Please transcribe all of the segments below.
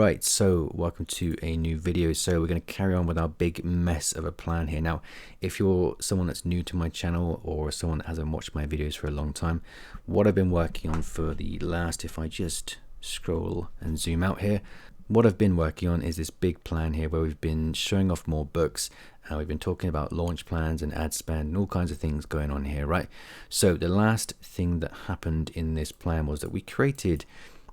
Alright, so welcome to a new video. So we're going to carry on with our big mess of a plan here. Now, if you're someone that's new to my channel or someone that hasn't watched my videos for a long time, what I've been working on for the last, if I just scroll and zoom out here, what I've been working on is this big plan here where we've been showing off more books. We've been talking about launch plans and ad spend and all kinds of things going on here, right? So the last thing that happened in this plan was that we created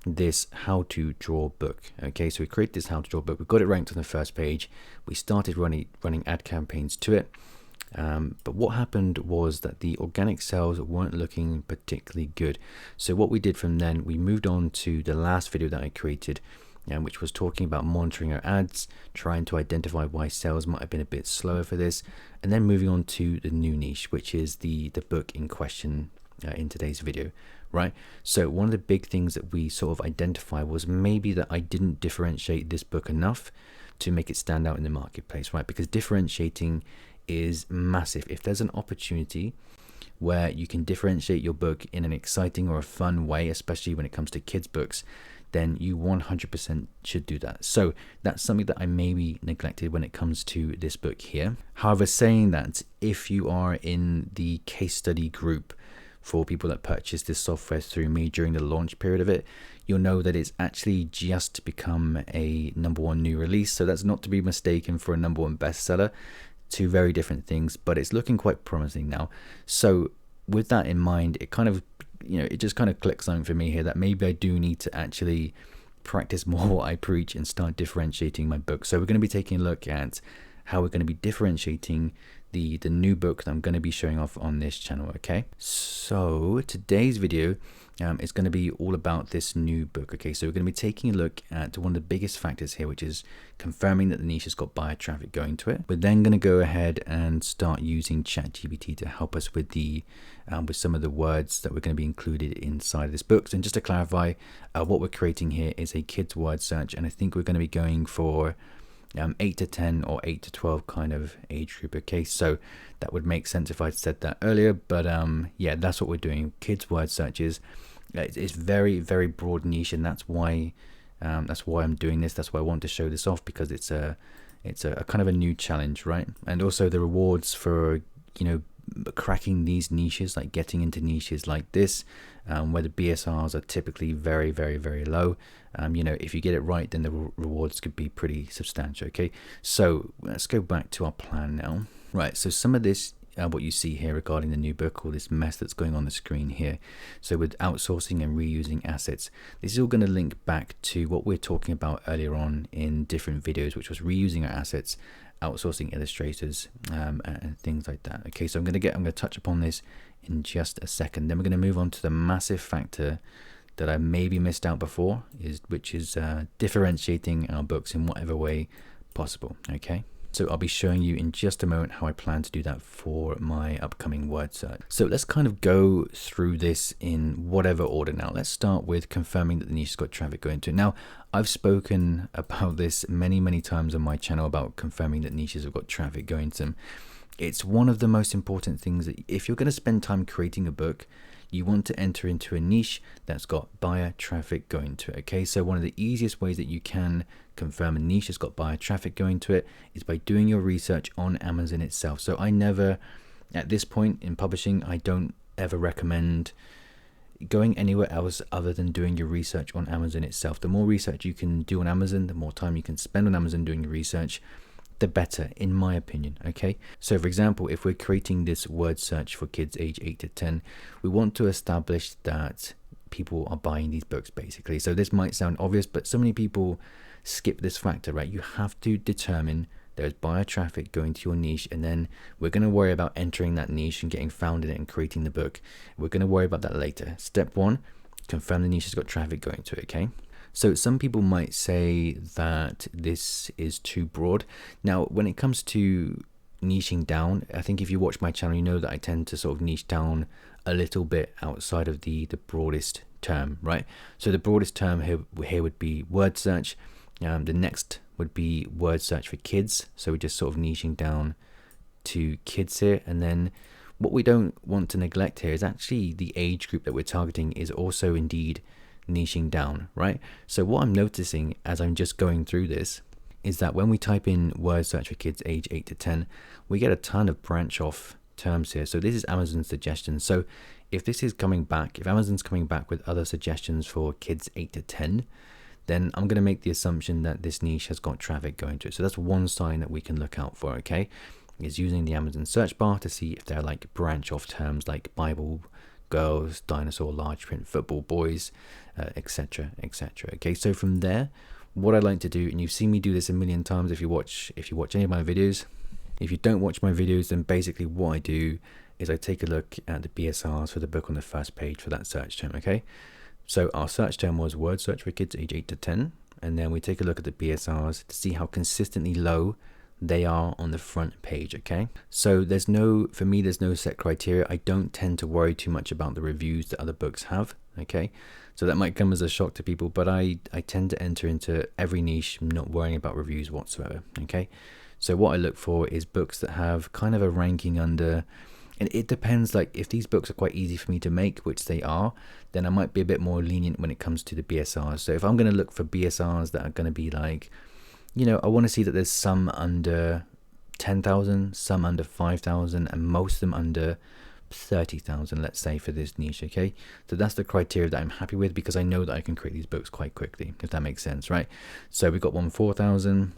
this how to draw book. Okay, so we created this how to draw book. We got it ranked on the first page. We started running ad campaigns to it. But what happened was that the organic sales weren't looking particularly good. So what we did from then, we moved on to the last video that I created, which was talking about monitoring our ads, trying to identify why sales might have been a bit slower for this, and then moving on to the new niche, which is the book in question in today's video, right? So one of the big things that we sort of identified was maybe that I didn't differentiate this book enough to make it stand out in the marketplace, right? Because differentiating is massive. If there's an opportunity where you can differentiate your book in an exciting or a fun way, especially when it comes to kids books, then you 100% should do that. So that's something that I maybe neglected when it comes to this book here. However, saying that, if you are in the case study group for people that purchase this software through me during the launch period of it, you'll know that it's actually just become a #1 new release. So that's not to be mistaken for a #1 bestseller. Two very different things, but it's looking quite promising now. So with that in mind, it kind of, it just kind of clicks something for me here that maybe I do need to actually practice more what I preach and start differentiating my book. So we're going to be taking a look at how we're going to be differentiating the new book that I'm going to be showing off on this channel. Okay, so today's video is going to be all about this new book. Okay, so we're going to be taking a look at one of the biggest factors here, which is confirming that the niche has got buyer traffic going to it. We're then going to go ahead and start using ChatGPT to help us with the with some of the words that we're going to be included inside this book. And just to clarify, what we're creating here is a kids word search, and I think we're going to be going for 8 to 10 or 8 to 12 kind of age group. Okay, so that would make sense if I'd said that earlier, but yeah, that's what we're doing. Kids word searches. It's very, very broad niche, and that's why I'm doing this. That's why I want to show this off, because it's a kind of a new challenge, right? And also the rewards for cracking these niches, like getting into niches like this, where the BSRs are typically very, very, very low. If you get it right, then the rewards could be pretty substantial. Okay, so let's go back to our plan now. Right, so some of this, what you see here regarding the new book, or this mess that's going on the screen here. So with outsourcing and reusing assets, this is all going to link back to what we're talking about earlier on in different videos, which was reusing our assets, outsourcing illustrators, and things like that. Okay, so I'm going to touch upon this in just a second. Then we're going to move on to the massive factor that I maybe missed out before, which is differentiating our books in whatever way possible. Okay, so I'll be showing you in just a moment how I plan to do that for my upcoming word search. So let's kind of go through this in whatever order now. Let's start with confirming that the niche has got traffic going to it. Now, I've spoken about this many, many times on my channel about confirming that niches have got traffic going to them. It's one of the most important things that if you're going to spend time creating a book, you want to enter into a niche that's got buyer traffic going to it. Okay, so one of the easiest ways that you can confirm a niche has got buyer traffic going to it is by doing your research on Amazon itself. So I never, at this point in publishing, I don't ever recommend going anywhere else other than doing your research on Amazon itself. The more research you can do on Amazon, the more time you can spend on Amazon doing your research, the better, in my opinion. Okay, so for example, if we're creating this word search for kids age 8 to 10, we want to establish that people are buying these books, basically. So this might sound obvious, but so many people skip this factor, right? You have to determine there's buyer traffic going to your niche, and then we're going to worry about entering that niche and getting found in it and creating the book. We're going to worry about that later. Step 1, confirm the niche has got traffic going to it. Okay, so some people might say that this is too broad. Now, when it comes to niching down, I think if you watch my channel, you know that I tend to sort of niche down a little bit outside of the broadest term, right? So the broadest term here would be word search. The next would be word search for kids. So we're just sort of niching down to kids here. And then what we don't want to neglect here is actually the age group that we're targeting is also indeed niching down, right? So what I'm noticing as I'm just going through this is that when we type in word search for kids age 8 to 10, we get a ton of branch off terms here. So this is Amazon's suggestions. So if this is coming back, if Amazon's coming back with other suggestions for kids 8 to 10, then I'm going to make the assumption that this niche has got traffic going to it. So that's one sign that we can look out for, okay? Is using the Amazon search bar to see if they're like branch off terms like Bible, girls, dinosaur, large print, football, boys, etc, etc. Okay, so from there, what I like to do, and you've seen me do this a million times if you watch any of my videos. If you don't watch my videos, then basically what I do is I take a look at the BSRs for the book on the first page for that search term, okay? So our search term was word search for kids age 8 to 10, and then we take a look at the BSRs to see how consistently low they are on the front page, okay? So for me, there's no set criteria. I don't tend to worry too much about the reviews that other books have, okay? So that might come as a shock to people, but I tend to enter into every niche not worrying about reviews whatsoever, okay? So what I look for is books that have kind of a ranking under, and it depends, like if these books are quite easy for me to make, which they are, then I might be a bit more lenient when it comes to the BSRs. So if I'm going to look for BSRs that are going to be like, you know, I want to see that there's some under 10,000, some under 5,000, and most of them under 30,000, let's say, for this niche, okay? So that's the criteria that I'm happy with, because I know that I can create these books quite quickly, if that makes sense, right? So we've got one 4,000,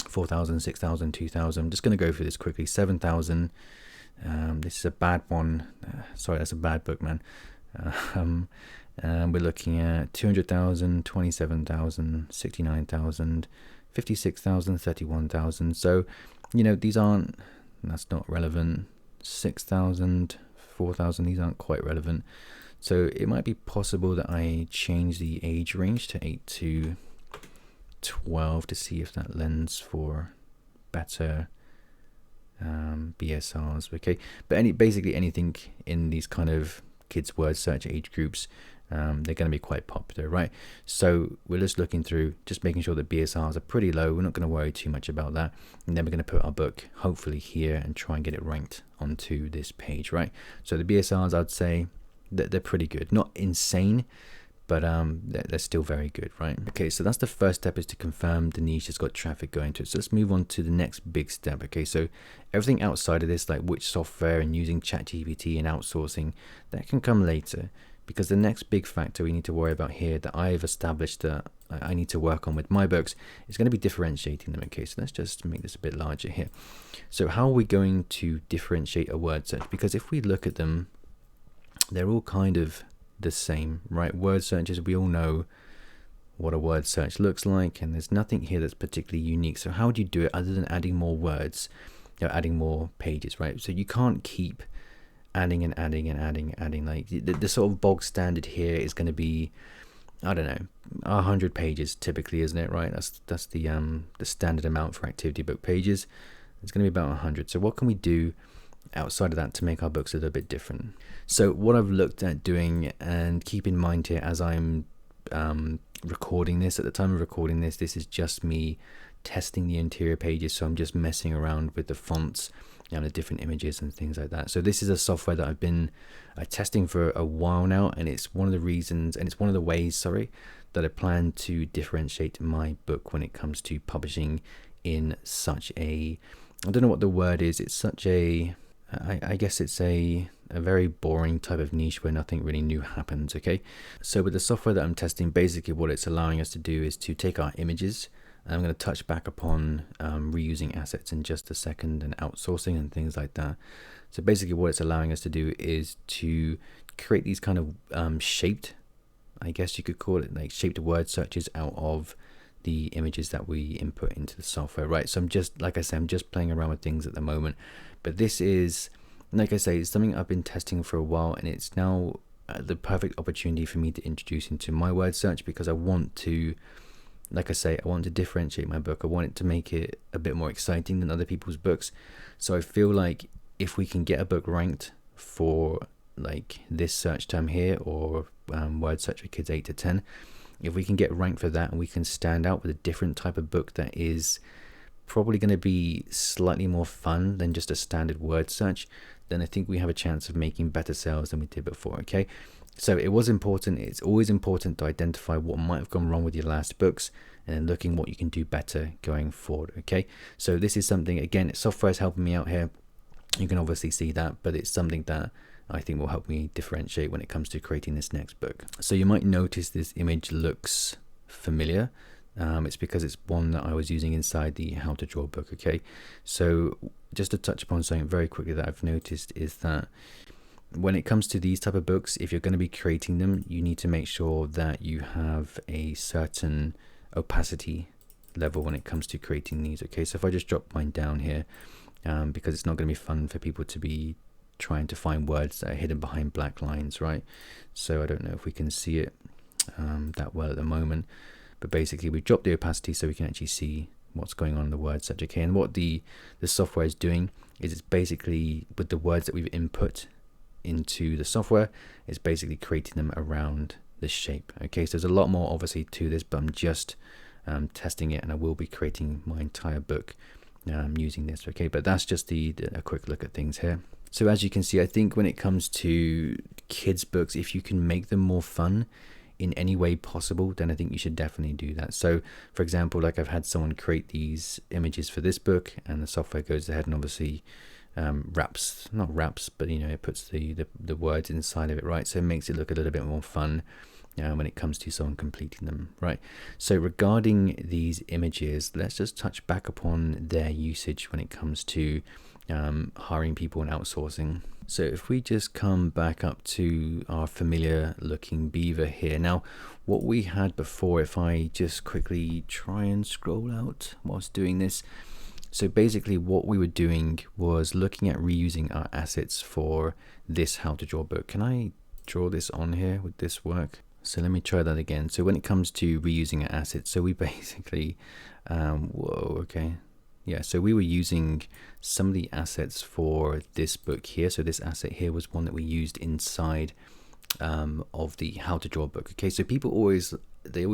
4,000, 6,000, 2,000. I'm just going to go through this quickly. 7,000. This is a bad one. Sorry, that's a bad book, man. We're looking at 200,000, 27,000, 69,000, 56,000, 31,000. So, you know, that's not relevant. 6,000, 4,000, these aren't quite relevant. So it might be possible that I change the age range to 8 to 12 to see if that lends for better BSRs, okay? But basically anything in these kind of kids word search age groups, they're going to be quite popular, right? So we're just looking through, just making sure that BSRs are pretty low. We're not going to worry too much about that, and then we're going to put our book hopefully here and try and get it ranked onto this page, right? So the BSRs, I'd say that they're pretty good, not insane, but they're still very good, right? Okay, so that's the first step, is to confirm the niche has got traffic going to it. So let's move on to the next big step. Okay, so everything outside of this, like which software and using ChatGPT and outsourcing, that can come later, because the next big factor we need to worry about here that I've established that I need to work on with my books is going to be differentiating them. Okay, so let's just make this a bit larger here. So how are we going to differentiate a word search? Because if we look at them, they're all kind of the same, right? Word searches, we all know what a word search looks like, and there's nothing here that's particularly unique. So how do you do it other than adding more words, you know, adding more pages, right? So you can't keep adding and adding and adding and adding. Like the sort of bog standard here is going to be, I don't know, 100 pages typically, isn't it, right? That's the standard amount for activity book pages. It's going to be about 100. So what can we do outside of that to make our books a little bit different? So what I've looked at doing, and keep in mind here as I'm recording this, at the time of recording this, this is just me testing the interior pages. So I'm just messing around with the fonts and the different images and things like that. So this is a software that I've been testing for a while now, and it's one of the reasons, and it's one of the ways, sorry, that I plan to differentiate my book when it comes to publishing in such a, I don't know what the word is, it's such a, I guess it's a very boring type of niche where nothing really new happens, okay? So with the software that I'm testing, basically what it's allowing us to do is to take our images, and I'm going to touch back upon reusing assets in just a second, and outsourcing and things like that. So basically what it's allowing us to do is to create these kind of shaped, I guess you could call it, like shaped word searches out of the images that we input into the software, right? So I'm just, like I said, I'm just playing around with things at the moment, but this is, like I say, it's something I've been testing for a while, and it's now the perfect opportunity for me to introduce into my word search, because I want to, like I say, I want to differentiate my book. I want it to make it a bit more exciting than other people's books. So I feel like if we can get a book ranked for like this search term here, or word search for kids 8 to 10, if we can get ranked for that, and we can stand out with a different type of book that is probably going to be slightly more fun than just a standard word search, then I think we have a chance of making better sales than we did before, okay? So it was important. It's always important to identify what might have gone wrong with your last books and then looking what you can do better going forward. Okay, so this is something, again, software is helping me out here. You can obviously see that, but it's something that I think will help me differentiate when it comes to creating this next book. So you might notice this image looks familiar. It's because it's one that I was using inside the How to Draw book. Okay, so just to touch upon something very quickly that I've noticed is that when it comes to these type of books, if you're going to be creating them, you need to make sure that you have a certain opacity level when it comes to creating these. Okay, so if I just drop mine down here, because it's not going to be fun for people to be trying to find words that are hidden behind black lines, right? So I don't know if we can see it that well at the moment, but basically we drop the opacity so we can actually see what's going on in the word search. Okay, and what the software is doing is it's basically, with the words that we've input into the software, it's basically creating them around the shape. Okay, so there's a lot more obviously to this, but I'm just testing it, and I will be creating my entire book using this. Okay, but that's just a quick look at things here. So as you can see, I think when it comes to kids books, if you can make them more fun in any way possible, then I think you should definitely do that. So for example, like I've had someone create these images for this book, and the software goes ahead and obviously not wraps, but you know, it puts the words inside of it, right? So it makes it look a little bit more fun when it comes to someone completing them, right? So regarding these images, let's just touch back upon their usage when it comes to hiring people and outsourcing. So if we just come back up to our familiar looking beaver here. Now, what we had before, if I just quickly try and scroll out whilst doing this. So basically what we were doing was looking at reusing our assets for this How to Draw book. Can I draw this on here? Would this work? So let me try that again. So when it comes to reusing our assets, so we basically, yeah, so we were using some of the assets for this book here. So this asset here was one that we used inside of the How to Draw book. Okay, so people always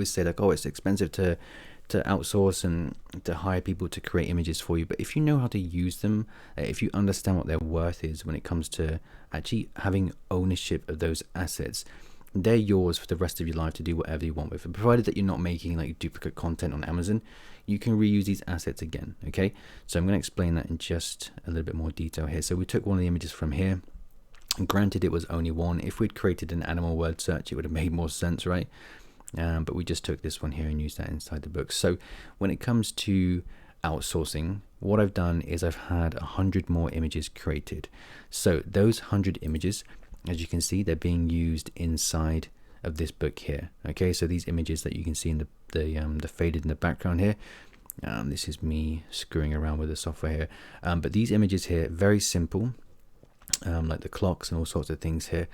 say like, oh, it's expensive to outsource and to hire people to create images for you. But if you know how to use them, if you understand what their worth is when it comes to actually having ownership of those assets, they're yours for the rest of your life to do whatever you want with. And provided that you're not making like duplicate content on Amazon, you can reuse these assets again. Okay, so I'm going to explain that in just a little bit more detail here. So we took one of the images from here, and granted it was only one. If we'd created an animal word search, it would have made more sense, right? But we just took this one here and used that inside the book. So when it comes to outsourcing, what I've done is I've had 100 more images created. So those 100 images, as you can see, they're being used inside of this book here. Okay, so these images that you can see in the faded in the background here, this is me screwing around with the software here, but these images here, very simple, like the clocks and all sorts of things here.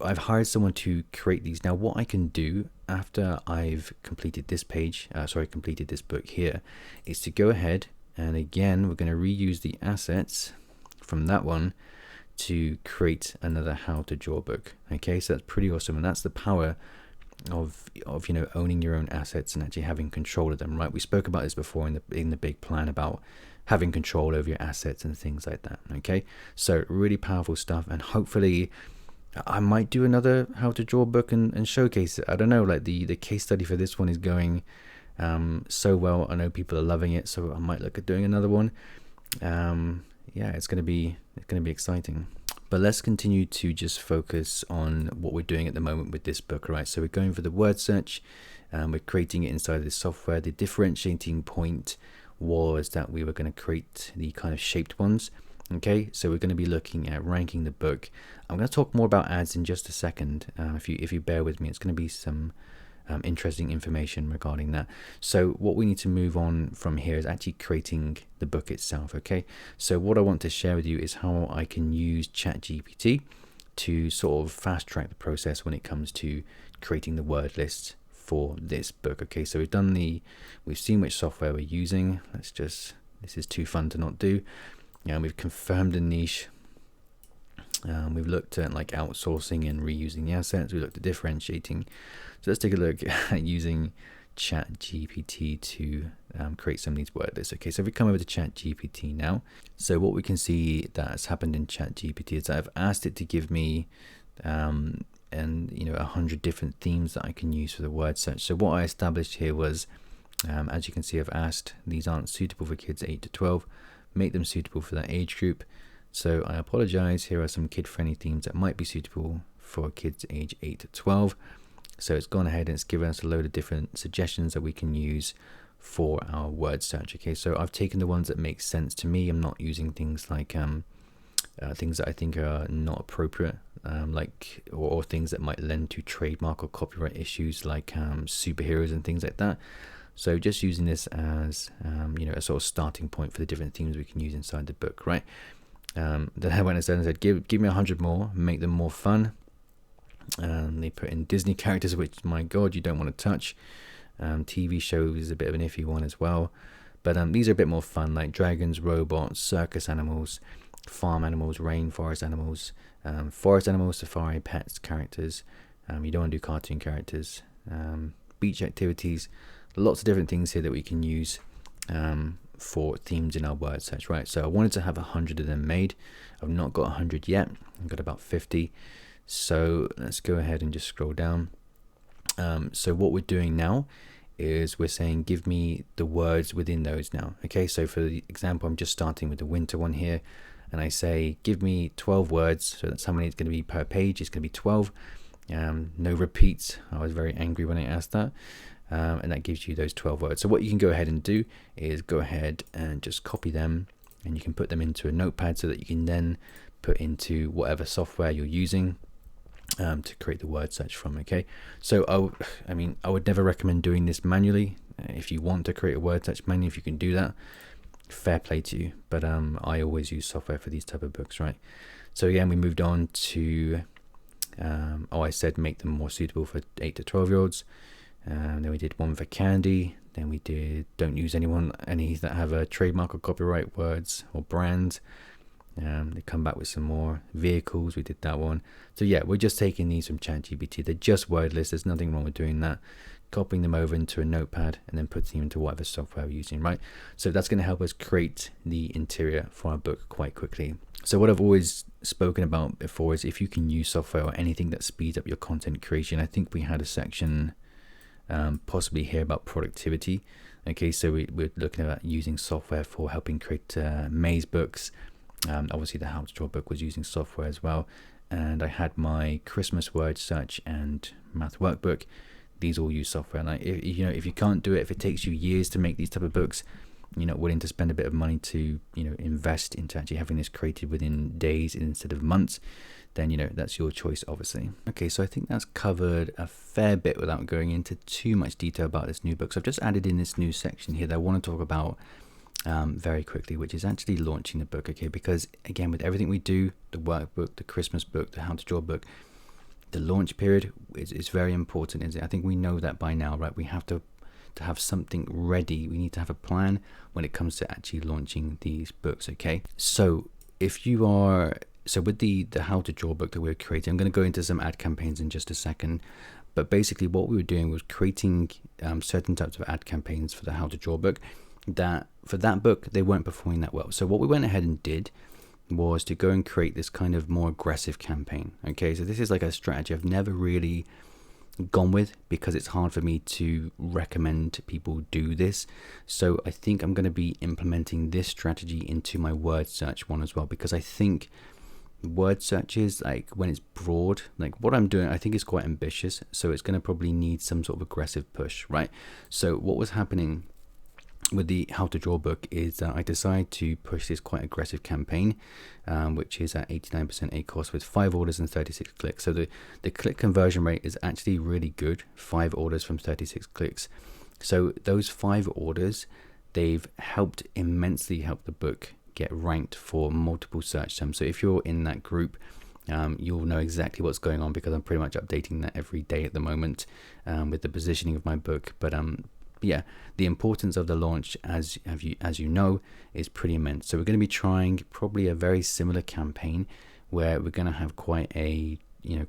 I've hired someone to create these. Now what I can do after I've completed this page, completed this book here, is to go ahead and again we're going to reuse the assets from that one to create another How to Draw book. Okay, so that's pretty awesome, and that's the power of you know, owning your own assets and actually having control of them, right? We spoke about this before in the big plan about having control over your assets and things like that. Okay, so really powerful stuff, and hopefully I might do another How to Draw book and showcase it. I don't know, like the case study for this one is going so well. I know people are loving it, so I might look at doing another one. Yeah, it's gonna be exciting. But let's continue to just focus on what we're doing at the moment with this book, right? So we're going for the word search, we're creating it inside of this software. The differentiating point was that we were going to create the kind of shaped ones. Okay, so we're going to be looking at ranking the book. I'm going to talk more about ads in just a second. If you bear with me, it's going to be some interesting information regarding that. So what we need to move on from here is actually creating the book itself. Okay, so what I want to share with you is how I can use ChatGPT to sort of fast track the process when it comes to creating the word list for this book. Okay, so we've seen which software we're using. This is too fun to not do. We've confirmed a niche. We've looked at like outsourcing and reusing the assets. We looked at differentiating. So let's take a look at using ChatGPT to create some of these word lists. Okay, so if we come over to ChatGPT now, so what we can see that's happened in ChatGPT is that I've asked it to give me and 100 different themes that I can use for the word search. So what I established here was, as you can see, I've asked these aren't suitable for kids 8 to 12, make them suitable for that age group. So I apologize, here are some kid-friendly themes that might be suitable for kids age 8 to 12. So it's gone ahead and it's given us a load of different suggestions that we can use for our word search. Okay, so I've taken the ones that make sense to me. I'm not using things like things that I think are not appropriate, or things that might lend to trademark or copyright issues, like superheroes and things like that. So just using this as a sort of starting point for the different themes we can use inside the book, right? Then I went and said, give me 100 more, make them more fun. And they put in Disney characters, which, my God, you don't want to touch. TV shows is a bit of an iffy one as well. But these are a bit more fun, like dragons, robots, circus animals, farm animals, rainforest animals, forest animals, safari, pets, characters. You don't want to do cartoon characters. Beach activities, lots of different things here that we can use for themes in our word search, right? So I wanted to have 100 of them made. I've not got 100 yet. I've got about 50. So let's go ahead and just scroll down. So what we're doing now is we're saying, give me the words within those now. Okay, so for the example, I'm just starting with the winter one here. And I say, give me 12 words. So that's how many it's going to be per page. It's going to be 12. No repeats. I was very angry when I asked that. And that gives you those 12 words. So what you can go ahead and do is go ahead and just copy them, and you can put them into a notepad so that you can then put into whatever software you're using to create the word search from. Okay, so I would never recommend doing this manually. If you want to create a word search manually, if you can do that, fair play to you. But I always use software for these type of books, right? So again, we moved on to I said make them more suitable for 8 to 12-year-olds. Then we did one for candy. Then we did don't use any that have a trademark or copyright words or brands. They come back with some more vehicles. We did that one. So yeah, we're just taking these from ChatGPT. They're just word lists. There's nothing wrong with doing that. Copying them over into a notepad and then putting them into whatever software we're using, right? So that's going to help us create the interior for our book quite quickly. So what I've always spoken about before is if you can use software or anything that speeds up your content creation. I think we had a section possibly here about productivity. Okay, so we're looking at using software for helping create maze books. Obviously the How to Draw book was using software as well, and I had my Christmas word search and math workbook. These all use software. Like if you can't do it, if it takes you years to make these type of books, you're not willing to spend a bit of money to invest into actually having this created within days instead of months, then that's your choice, obviously. Okay, so I think that's covered a fair bit without going into too much detail about this new book. So I've just added in this new section here that I want to talk about very quickly, which is actually launching the book. Okay, because again, with everything we do, the workbook, the Christmas book, the How to Draw book, the launch period is very important, isn't it? I think we know that by now, right? We have to have something ready. We need to have a plan when it comes to actually launching these books. Okay, so with the How to Draw book that we're creating, I'm going to go into some ad campaigns in just a second, but basically what we were doing was creating certain types of ad campaigns for the How to Draw book that for that book they weren't performing that well. So what we went ahead and did was to go and create this kind of more aggressive campaign. Okay, so this is like a strategy I've never really gone with because it's hard for me to recommend people do this. So I think I'm going to be implementing this strategy into my word search one as well, because I think word searches, like when it's broad, like what I'm doing, I think is quite ambitious. So it's going to probably need some sort of aggressive push, right? So what was happening with the How to Draw book is that I decided to push this quite aggressive campaign, which is at 89% ACoS with 5 orders and 36 clicks. So the click conversion rate is actually really good, 5 orders from 36 clicks. So those 5 orders, they've immensely helped the book get ranked for multiple search terms. So if you're in that group, you'll know exactly what's going on because I'm pretty much updating that every day at the moment with the positioning of my book. But yeah, the importance of the launch, as you know, is pretty immense. So we're going to be trying probably a very similar campaign where we're going to have quite a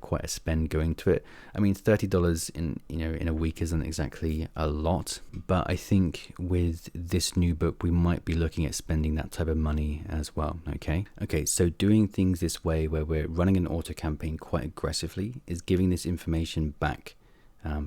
quite a spend going to it. I mean, $30 in a week isn't exactly a lot, but I think with this new book we might be looking at spending that type of money as well. Okay, so doing things this way, where we're running an auto campaign quite aggressively, is giving this information back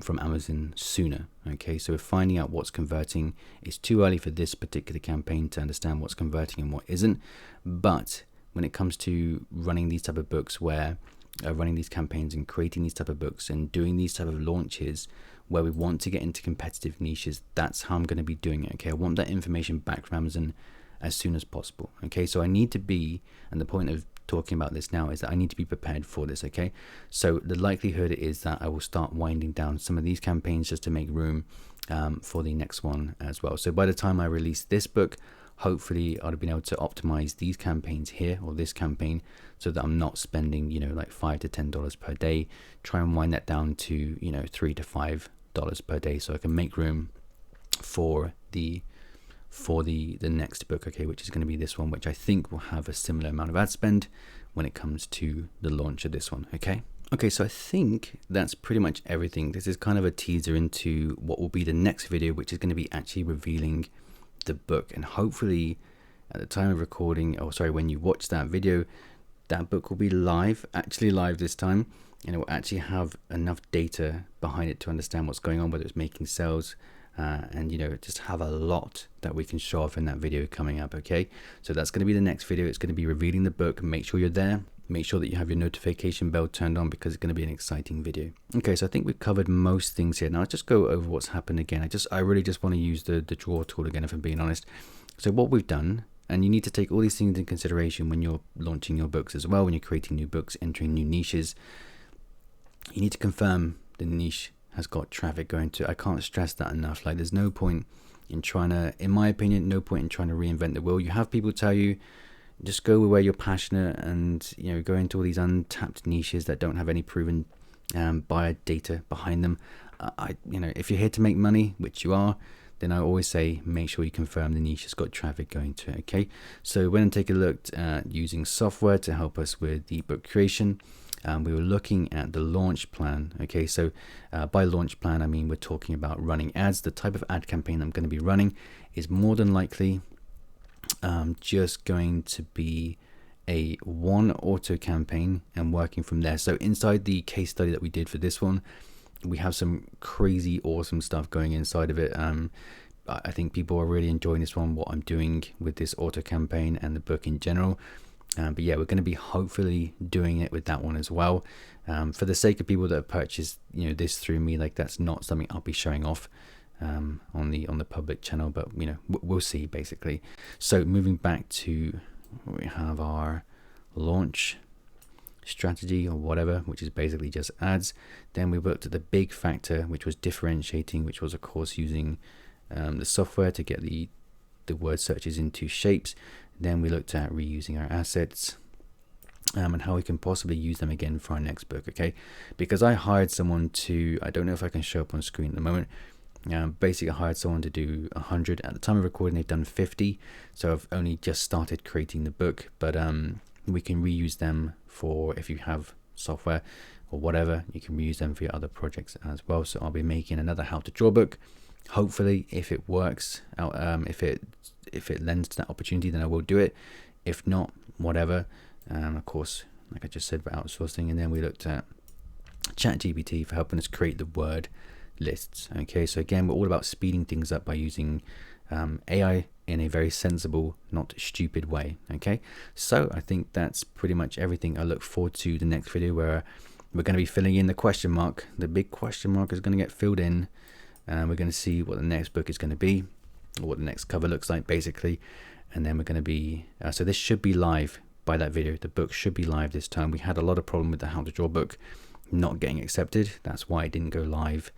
from Amazon sooner. Okay, so we're finding out what's converting. It's too early for this particular campaign to understand what's converting and what isn't, but when it comes to running these type of books, where running these campaigns and creating these type of books and doing these type of launches where we want to get into competitive niches, that's how I'm going to be doing it. Okay, I want that information back from Amazon as soon as possible. Okay, so I need to be, and the point of talking about this now is that I need to be prepared for this. Okay, so the likelihood is that I will start winding down some of these campaigns just to make room for the next one as well. So by the time I release this book, hopefully I'd have been able to optimize these campaigns here, or this campaign, so that I'm not spending like $5 to $10 per day. Try and wind that down to $3 to $5 per day, so I can make room for the next book, okay, which is going to be this one, which I think will have a similar amount of ad spend when it comes to the launch of this one. Okay, so I think that's pretty much everything. This is kind of a teaser into what will be the next video, which is going to be actually revealing the book, and hopefully at the time of recording, when you watch that video, that book will be actually live this time, and it will actually have enough data behind it to understand what's going on, whether it's making sales, and just have a lot that we can show off in that video coming up. Okay, so that's going to be the next video. It's going to be revealing the book. Make sure you're there. Make sure that you have your notification bell turned on, because it's going to be an exciting video. Okay, so I think we've covered most things here. Now I'll just go over what's happened again. I really just want to use the draw tool again, if I'm being honest. So what we've done, and you need to take all these things into consideration when you're launching your books as well, when you're creating new books, entering new niches, you need to confirm the niche has got traffic going to. I can't stress that enough. Like, there's no point in trying to, in my opinion, no point in trying to reinvent the wheel. You have people tell you, just go where you're passionate, and go into all these untapped niches that don't have any proven buyer data behind them. If you're here to make money, which you are, then I always say make sure you confirm the niche has got traffic going to it. Okay, so we're going to take a look at using software to help us with the book creation. We were looking at the launch plan. Okay, so by launch plan, I mean we're talking about running ads. The type of ad campaign I'm going to be running is more than likely just going to be a one auto campaign and working from there. So inside the case study that we did for this one, we have some crazy awesome stuff going inside of it. I think people are really enjoying this one, what I'm doing with this auto campaign and the book in general. But yeah, we're going to be hopefully doing it with that one as well. For the sake of people that have purchased this through me, like, that's not something I'll be showing off on the public channel, but we'll see basically. So moving back to, we have our launch strategy or whatever, which is basically just ads. Then we worked at the big factor, which was differentiating, which was of course using the software to get the word searches into shapes. Then we looked at reusing our assets and how we can possibly use them again for our next book. Okay, because I hired someone to, I don't know if I can show up on screen at the moment. Basically I hired someone to do 100. At the time of recording they've done 50, so I've only just started creating the book, but we can reuse them for, if you have software or whatever, you can reuse them for your other projects as well. So I'll be making another how to draw book, hopefully, if it works out. If it lends to that opportunity, then I will do it. If not, whatever. Of course, like I just said, about outsourcing. And then we looked at ChatGPT for helping us create the word lists. Okay, so again, we're all about speeding things up by using AI in a very sensible, not stupid way. Okay, so I think that's pretty much everything. I look forward to the next video where we're going to be filling in the question mark. The big question mark is going to get filled in, and we're going to see what the next book is going to be, or what the next cover looks like basically. And then we're going to be so this should be live by that video. The book should be live this time. We had a lot of problem with the how to draw book not getting accepted. That's why it didn't go live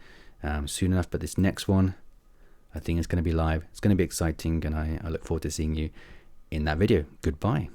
soon enough. But this next one, I think it's going to be live. It's going to be exciting, and I look forward to seeing you in that video. Goodbye.